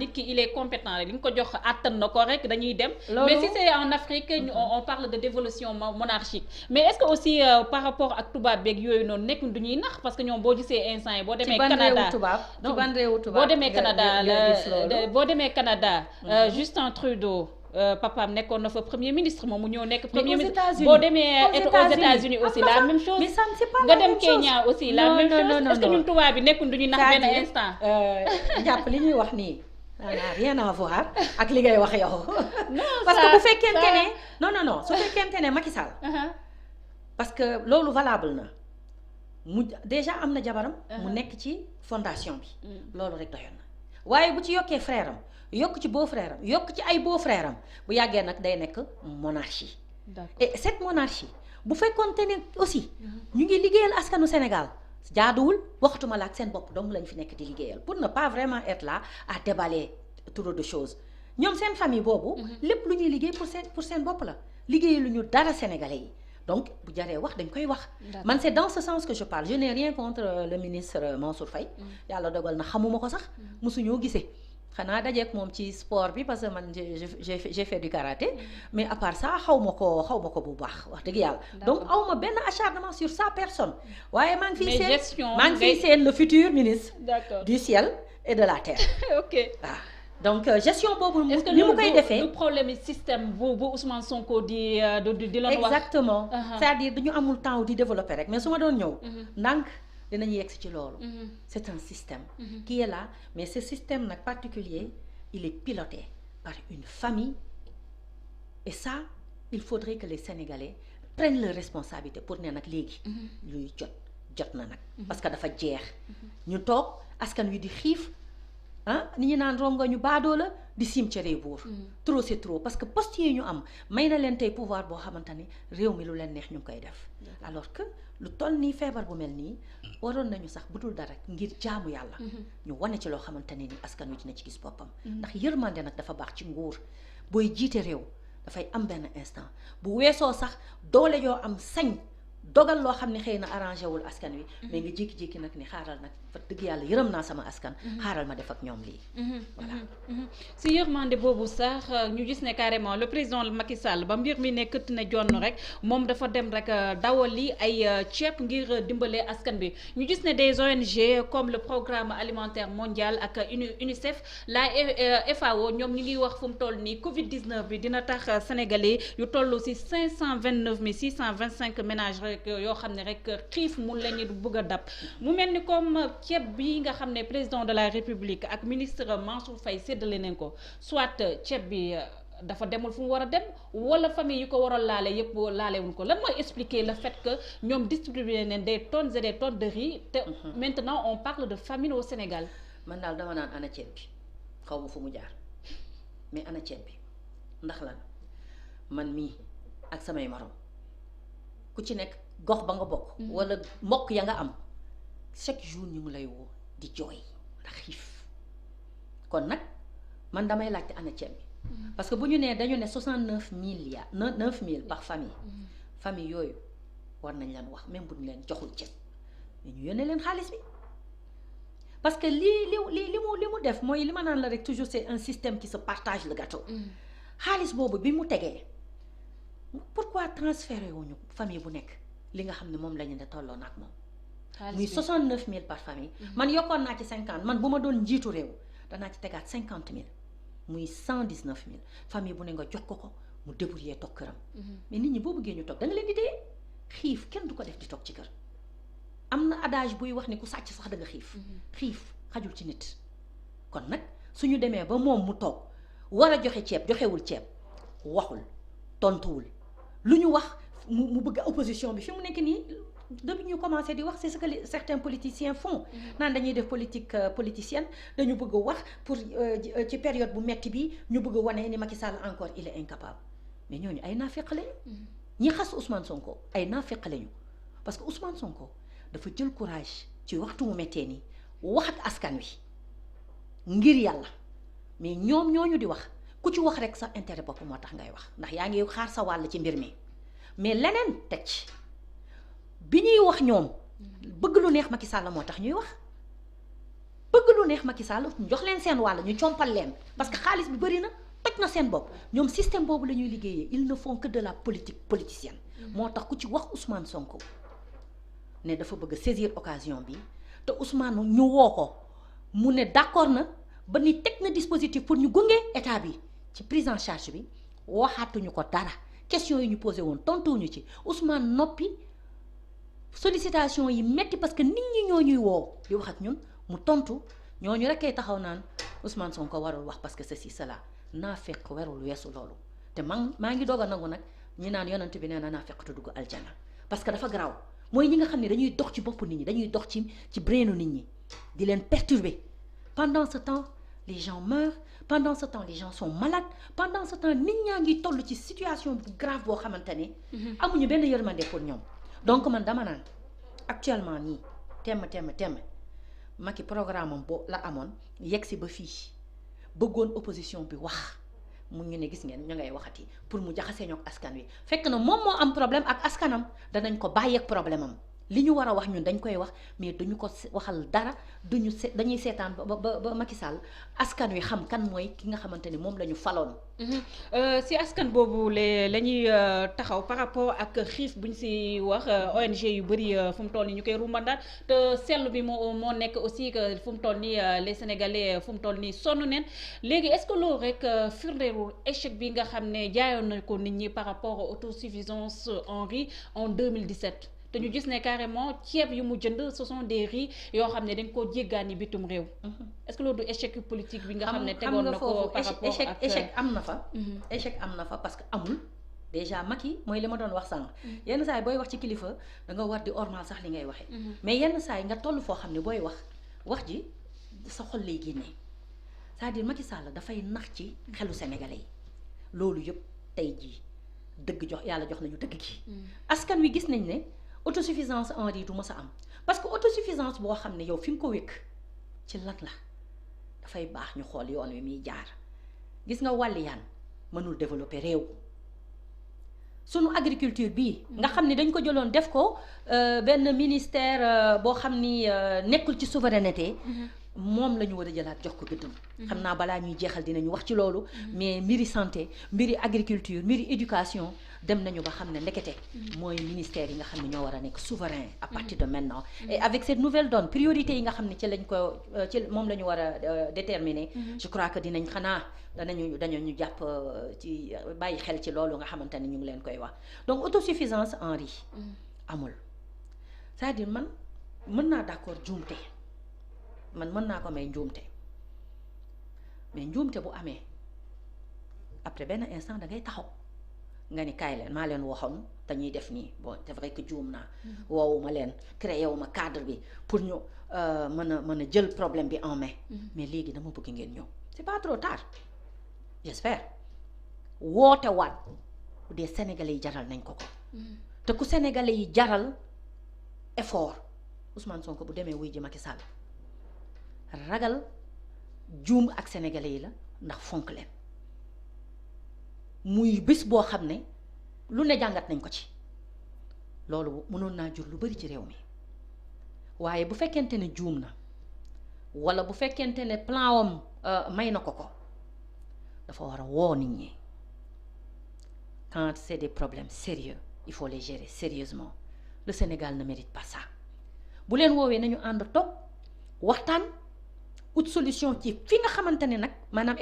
nit ki il est compétent rek li nga ko jox àttan na ko rek dañuy dem. mais si c'est en Afrique on parle de dévolution monarchique mais est-ce que aussi par rapport ak tubaab beeg yooyu noonu nekk du ñuy nax parce que ñoom boo gisee instant yi boo demee Canada boo demee Canada boo demee Canada Justin Trudeau papaam nekkoon na fa premier ministre moom mu ñëw nekk premier ministre boo demee aux États-Unis aussi la même chose nga dem Kenya aussi la même chose est-ce que ñun tubaab bi nekkul du ñu nax benn instant jàpp li ñuy wax nii rien à voir ak li ngay wax yow parce que bu fekkente ne non su fekkente ne Macky Sall parce que loolu valable na mu déjà am na jabaram mu nekk ci fondation bi loolu rek doyoon na waaye bu ci yokkee frère am yokk ci beau frère am yokk ci ay beau frère am bu yàggee nag day nekk monarchie et cette monarchie bu fekkoonte ne aussi ñu ngi liggéeyal askanu Sénégal jaaduwul waxtuma la ak seen bopp donc lañ fi nekk di liggéeyal pour ne pas vraiment être là à déballer trop de choses ñoom seen famille boobu lépp lu ñuy liggéey pour seen bopp la liggéey lu ñu dara sénégalais yi donc bu jaree wax dañ koy wax man c'est dans ce sens que je parle je n'ai rien contre le ministre Mansour Faye yàlla dogal na xamuma ko sax mosuñoo gisee xanaa dajeek moom ci sport bi parce que man j'ai fait du karaté mais à part ça xaw ma ko bu baax wax dëgg yàlla donc awma benn acharnement sur sa personne waaye maa ngi fiy seen le futur ministre du ciel et de la terre ok waaw donc gestion boobu ni mu koy defee du problème système bu Ousmane Sonko di loon wax exactement c'est-à-dire dañu amul temps di développer rek mais su ma doon ñëw ndànk dinañu yegg ci loolu c'est un système qui est là mais ce système nag particulier il est piloté par une famille et ça il faudrait que les Sénégalais prennent leurs responsabilités pour ne nag léegi luy jot na nag parce que dafa jeex ñu toog askan wi di xiif ni ñu naan rongo ñu baadoo la di siim ca réew buur trop c'est trop parce que poste yi ñu am may na leen tey pouvoir boo xamante ni réew mi lu leen neex ñu ngi koy def alors que lu toll nii feebar bu mel nii waroon nañu sax bu dul dara ngir jaamu yàlla ñu wane ci loo xamante ne ni askan wi dina ci gis boppam ndax yërmande nag dafa baax ci nguur booy jiite réew dafay am benn instant bu weesoo sax doole yoo am sañ dogal loo xam ne xëy na arrangé wul askan wi mais nga jékki-jékki nag ni xaaral nag fa dëgg yàlla yërëm naa sama askan xaaral ma def ak ñoom lii voilà si yërmande boobu sax ñu gis ne carrément le président Macky Sall ba mbir mi ne këtt ne jonn rek moom dafa dem rek dawali ay ceeb ngir dimbale askan bi ñu gis ne des ONG comme le programme alimentaire mondial ak UNICEF la FAO ñoom ñu ngi wax fu mu toll nii Covid 19 bi dina tax sénégalais yu toll si 529 625 ménages rek yoo xam ne rek xiif mu la ñu bëgg a dab mu mel ni comme ceeb bi nga xam ne président de la République ak ministre Mansour Faye séddale nañ ko soit ceeb bi dafa demul fu mu war a dem wala famille yu ko war a laale yëpp laalewuñ ko lan mooy expliquer le fait que ñoom distribuer nañ des tonnes et des tonnes de riz te maintenant on parle de famine au Sénégal. man daal dama naan ana ceeb bi xaw ma fu mu jaar mais ana ceeb bi ndax lan man mii ak samay morom ku ci nekk gox ba nga bokk wala mbokk ya nga am chaque jour ñu ngi lay woo di jooy ndax xiif kon nag man damay laajte ana ceeb bi parce que bu ñu nee dañu ne 69 milliards 9000 par famille yooyu war nañ leen wax même bu ñu leen joxul ceeb mais ñu yónnee leen xaalis bi parce que li mu def mooy li ma naan la rek toujours c'est un système qui se partage le gâteau xaalis boobu bi mu tegee pourquoi transféré wuñu famille bu nekk li nga xam ne moom la ñu ne tolloo na ak moom muy 69000 par famille man yokkoon naa ci 50 man bu ma doon njiitu réew danaa ci tegaat 50000 muy 119000 famille bu ne nga jox ko mu débrouiller toog këram mais nit ñi boo bëggee ñu toog da nga leen di téye xiif kenn du ko def di toog ci kër am na adage buy wax ni ku sàcc sax da nga xiif xajul ci nit kon nag suñu demee ba moom mu toog war a joxe ceeb joxewul ceeb waxul tontuwul lu ñu wax mu bëgg opposition bi fi mu nekk nii depuis ñu commencé di wax c'est ce que certains politiciens font naan dañuy def politique politicienne dañu bëgg a wax pour ci période bu metti bi ñu bëgg a wane ni Macky Sall encore il est incapable mais ñooñu ay naafeq lañu ñi xas Ousmane Sonko ay naafeq lañu parce que Ousmane Sonko dafa jël courage ci waxtu mu mettee nii wax ak askan wi ngir yàlla mais ñoom ñooñu di wax ku ci wax rek sa intérêt bopp moo tax ngay wax ndax yaa ngi xaar sa wàll ci mbir mi mais leneen teg ci bi ñuy wax ñoom bëgg lu neex Macky Sall moo tax ñuy wax bëgg lu neex Macky Sall ñu jox leen seen wàll ñu compal leen parce que xaalis bi bëri na toj na seen bopp ñoom système boobu la ñuy liggéeyee ils ne font que de la politique politicienne. moo tax ku ci wax Ousmane Sonko ne dafa bëgg saisir occasion bi te Ousmane ñu woo ko mu ne d'accord na ba ni teg na dispositif pour ñu gunge état bi ci prise en charge bi waxaatuñu ko dara question yi ñu posé woon tontuwuñu ci Ousmane noppi sollicitation yi metti parce que nit ñi ñoo ñuy woo di wax ak ñun mu tontu ñooñu rek kay taxaw naan Ousmane Sonko warul wax parce que ceci cela naa fekk werul weesu loolu te maa ngi doog a nangu nag ñi naan yonent bi nee na naa fekk te dugg aljana parce que dafa garaaw mooy ñi nga xam ne dañuy dox ci bopp nit ñi dañuy dox ci brainu nit ñi di leen perturber pendant ce temps les gens meurent pendant ce temps les gens sont malades pendant ce temps nit ñaa ngi toll ci situation bu grave boo xamante ne amuñu benn yërmande pour ñoom donc man dama naan actuellement nii temm Macky programme am boo la amoon yegg si ba fii bëggoon opposition bi wax mu ñu ne gis ngeen ñu ngay waxati pour mu jaxasee ñoo ak askan wi fekk na moom moo am problème ak askanam danañ ko bàyyeeg problème am li ñu war a wax ñun dañ koy wax mais duñu ko waxal dara dañuy seetaan ba Macky Sall askan wi xam kan mooy ki nga xamante ni moom la ñu faloon. si askan boobu la ñuy taxaw par rapport ak xiif bu ñu si wax ONG yu bëri fu mu toll nii ñu koy rumbandaat te seetlu bi moo nekk aussi que fu mu toll nii les Sénégalais fu mu toll nii sonn neen léegi est-ce que loolu rek firndeerul échec bi nga xam ne jaayoon na ko nit ñi par rapport à autosuffisance en riz en 2017. te ñu gis ne carrément ceeb yu mu jënd ce sont des riz yoo xam ne dañ koo jéggaani bitum réew. est-ce que loolu du échec politique bi nga xam ne tegoon na ko par rapport ak échec am na fa. échec am na fa parce que amul déjà Macky mooy li ma doon wax sànq. yenn saa yi booy wax ci kilifa da nga war di ormal sax li ngay waxee. mais yenn saa yi nga toll foo xam ne booy wax ji sa xol lay génnee c'est-à-dire Macky Sall dafay nax ci xelu sénégalais yi loolu yëpp tey jii dëgg yàlla jox nañu dëgg gi. askan wi gis nañ ne. autosuffisance en riz du mës a am parce que autosuffisance boo xam ne yow fi nga ko wékk ci lan la dafay baax ñu xool yoon wi muy jaar gis nga wàlliyaan mënul développer réew sunu agriculture bii nga xam ne dañ ko jëloon def ko benn ministère boo xam ni nekkul ci souveraineté moom la ñu war a jëlaat jox ko gëddam xam naa balaa ñuy jeexal dinañu wax ci loolu mais mbiri santé mbiri agriculture mbiri éducation dem nañu ba xam ne ndekete mooy ministère yi nga xam ne ñoo war a nekk souverain à partir de maintenant et avec cette nouvelle donne priorité yi nga xam ne ci lañ ko ci moom la ñu war a déterminer je crois que dinañ xanaa dañu jàpp ci bàyyi xel ci loolu nga xamante ne ñu ngi leen koy wax donc autosuffisance en riz amul c'est-à-dire man mën naa d'accord njuumte man mën naa ko may njuumte mais njuumte bu amee après benn instant da ngay taxaw nga ni kaay leen maa leen waxoon dañuy def nii bon c'est vrai que juum naa woowuma leen créé wu ma cadre bi pour ñu mën a jël problème bi en main mais léegi dama bëgg ngeen ñëw c'est pas trop tard j'espère woote waat bu dee sénégalais yi jaral nañ ko te ku sénégalais yi jaral effort Ousmane Sonko bu demee wuy ji Macky Sall ragal juum ak sénégalais yi la ndax fonk leen muy bés boo xam ne lu ne jàngat nañ ko ci loolu mënoon naa jur lu bari ci réew mi waaye bu fekkente ne juum na walla bu fekkente ne plan am may na ko dafa war a woo nit ñi quand c'est des problèmes sérieux il faut les gérer sérieusement le Sénégal ne mérite pas ça bu leen woowee nañu ànd toog waxtaan ut solution ci fi nga xamante ne nag maanaam